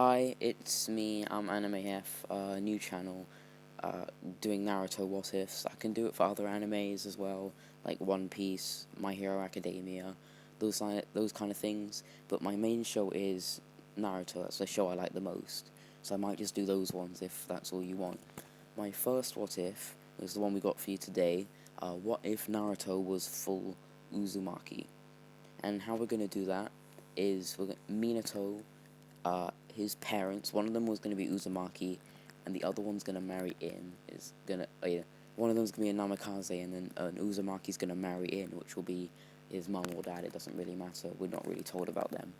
Hi, it's me, I'm AnimeF, new channel, doing Naruto what ifs. I can do it for other animes as well, like One Piece, My Hero Academia, those kind of things. But my main show is Naruto. That's the show I like the most. So I might just do those ones if that's all you want. My first what if is the one we got for you today. What if Naruto was full Uzumaki? And how we're gonna do that is Minato, his parents. One of them was gonna be Uzumaki, and the other one's gonna marry in. Is gonna yeah, one of them's gonna be a Namikaze, and then Uzumaki's gonna marry in, which will be his mum or dad. It doesn't really matter. We're not really told about them.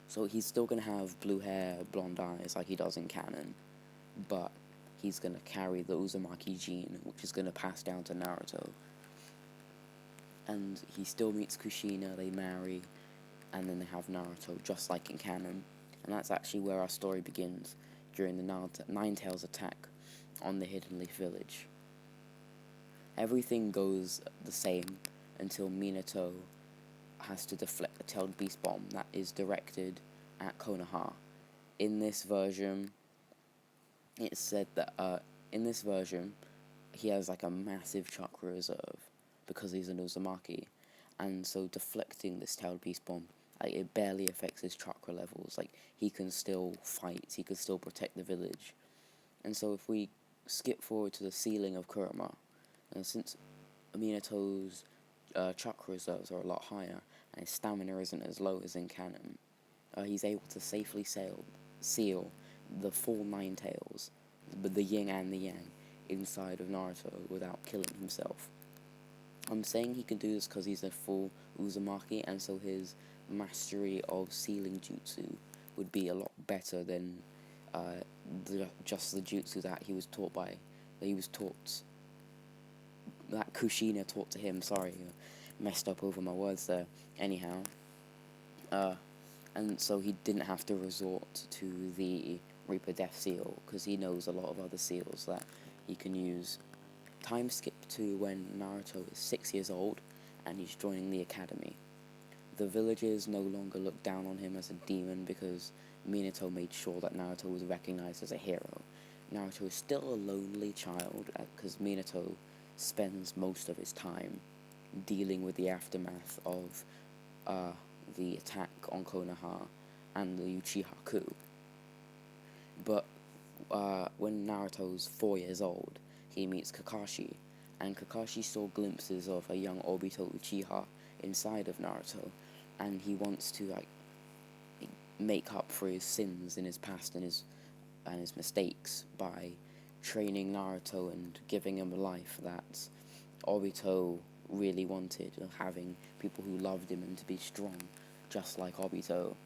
So he's still gonna have blue hair, blonde eyes like he does in canon, but he's gonna carry the Uzumaki gene, which is gonna pass down to Naruto. And he still meets Kushina. They marry, and then they have Naruto, just like in canon. And that's actually where our story begins, during the Nine-Tails attack on the Hidden Leaf Village. Everything goes the same until Minato has to deflect the tailed beast bomb that is directed at Konoha. In this version, it's said that in this version, he has like a massive chakra reserve because he's an Uzumaki, and so deflecting this tailed beast bomb, like, it barely affects his chakra levels. Like, he can still fight, he can still protect the village. And so if we skip forward to the ceiling of Kurama, and since Minato's chakra reserves are a lot higher and his stamina isn't as low as in canon, he's able to safely seal the full Nine Tails, but the yin and the yang, inside of Naruto without killing himself. I'm saying he can do this because he's a full Uzumaki, and so his mastery of sealing jutsu would be a lot better than just the jutsu that he was taught by, that Kushina taught to him. Sorry, messed up over my words there. Anyhow, and so he didn't have to resort to the Reaper Death Seal because he knows a lot of other seals that he can use. Time skip to when Naruto is 6 years old and he's joining the academy. The villagers no longer look down on him as a demon because Minato made sure that Naruto was recognized as a hero. Naruto is still a lonely child because Minato spends most of his time dealing with the aftermath of the attack on Konoha and the Uchiha coup. But when Naruto's 4 years old, he meets Kakashi, and Kakashi saw glimpses of a young Obito Uchiha inside of Naruto, and he wants to make up for his sins in his past and his mistakes by training Naruto and giving him a life that Obito really wanted, having people who loved him and to be strong, just like Obito.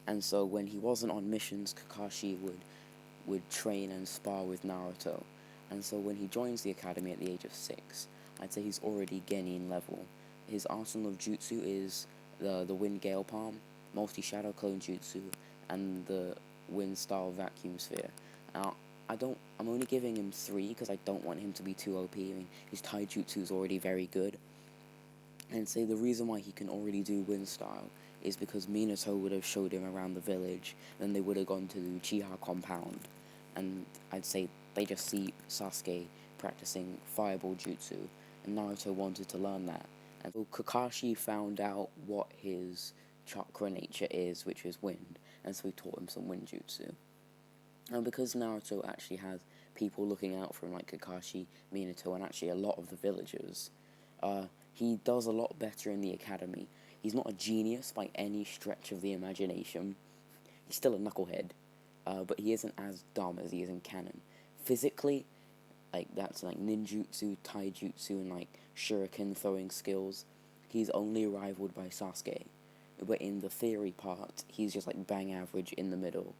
And so when he wasn't on missions, Kakashi would train and spar with Naruto. And so when he joins the academy at the age of 6, I'd say he's already Genin level. His arsenal of jutsu is the Wind Gale Palm, Multi-Shadow Clone Jutsu, and the Wind Style Vacuum Sphere. Now, I'm only giving him 3 because I don't want him to be too OP. I mean, his Taijutsu is already very good. And say the reason why he can already do Wind Style is because Minato would have showed him around the village, then they would have gone to the Uchiha compound, and I'd say they just see Sasuke practicing Fireball Jutsu, and Naruto wanted to learn that. And so Kakashi found out what his chakra nature is, which is wind, and so he taught him some wind jutsu. And because Naruto actually has people looking out for him, like Kakashi, Minato, and actually a lot of the villagers, he does a lot better in the academy. He's not a genius by any stretch of the imagination. He's still a knucklehead, but he isn't as dumb as he is in canon. Physically, like, that's like ninjutsu, taijutsu, and like shuriken throwing skills, he's only rivaled by Sasuke. But in the theory part, he's just like bang average in the middle.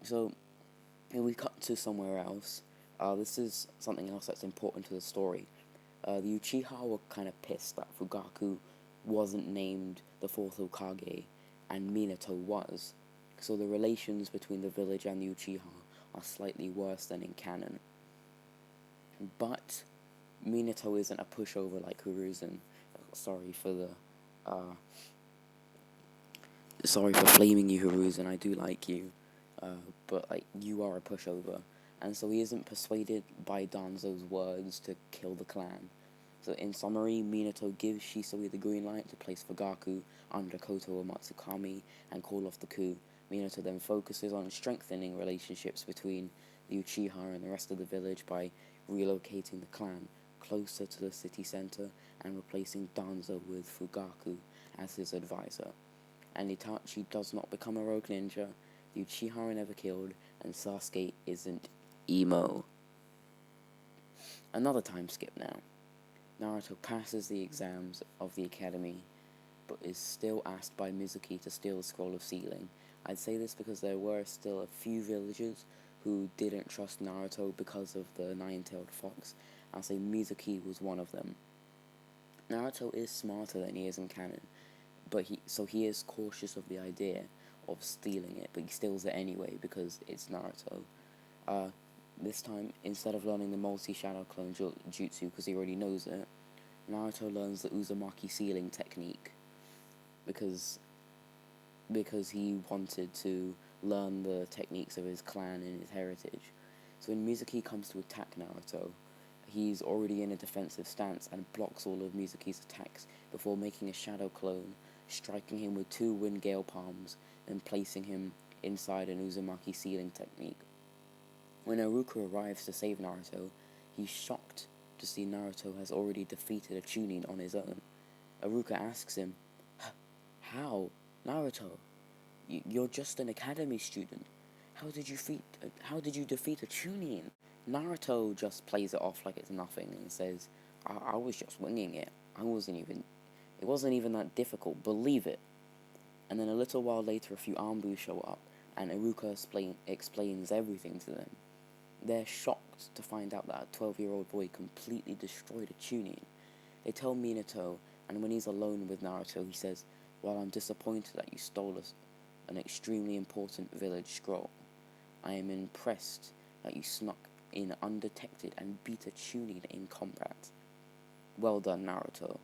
So, and we cut to somewhere else. This is something else that's important to the story. The Uchiha were kind of pissed that Fugaku wasn't named the 4th Hokage, and Minato was. So the relations between the village and the Uchiha are slightly worse than in canon. But Minato isn't a pushover like Hiruzen. Sorry for the sorry for flaming you, Hiruzen, I do like you, but like you are a pushover. And so he isn't persuaded by Danzo's words to kill the clan. So in summary, Minato gives Shisui the green light to place Fugaku under Koto Matsukami and call off the coup. Minato then focuses on strengthening relationships between the Uchiha and the rest of the village by relocating the clan closer to the city center and replacing Danzo with Fugaku as his advisor. And Itachi does not become a rogue ninja, the Uchiha are never killed, and Sasuke isn't emo. Another time skip now. Naruto passes the exams of the academy, but is still asked by Mizuki to steal the scroll of sealing. I'd say this because there were still a few villagers who didn't trust Naruto because of the nine-tailed fox. I'll say Mizuki was one of them. Naruto is smarter than he is in canon, but he is cautious of the idea of stealing it, but he steals it anyway because it's Naruto. This time, instead of learning the multi-shadow clone jutsu because he already knows it, Naruto learns the Uzumaki sealing technique because he wanted to learn the techniques of his clan and his heritage. So when Mizuki comes to attack Naruto, he's already in a defensive stance and blocks all of Mizuki's attacks before making a shadow clone, striking him with 2 wind gale palms and placing him inside an Uzumaki sealing technique. When Iruka arrives to save Naruto, he's shocked to see Naruto has already defeated a Chunin on his own. Iruka asks him, "How, Naruto? You're just an academy student. How did you defeat a Chunin?" Naruto just plays it off like it's nothing and says, I was just winging it. It wasn't even that difficult, believe it." And then a little while later, a few Anbu show up, and Iruka explains everything to them. They're shocked to find out that a 12-year-old boy completely destroyed a Chunin. They tell Minato, and when he's alone with Naruto, he says, "While I'm disappointed that you stole an extremely important village scroll, I am impressed that you snuck in undetected and beat a Chunin in combat. Well done, Naruto."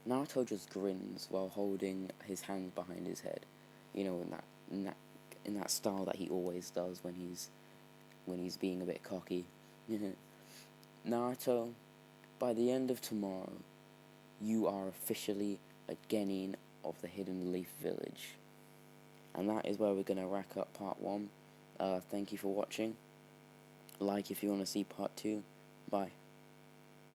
Naruto just grins while holding his hands behind his head, in that style that he always does when he's being a bit cocky. "Naruto, by the end of tomorrow, you are officially a genin of the Hidden Leaf Village." And that is where we're going to wrap up part 1. Thank you for watching. Like if you want to see part 2. Bye.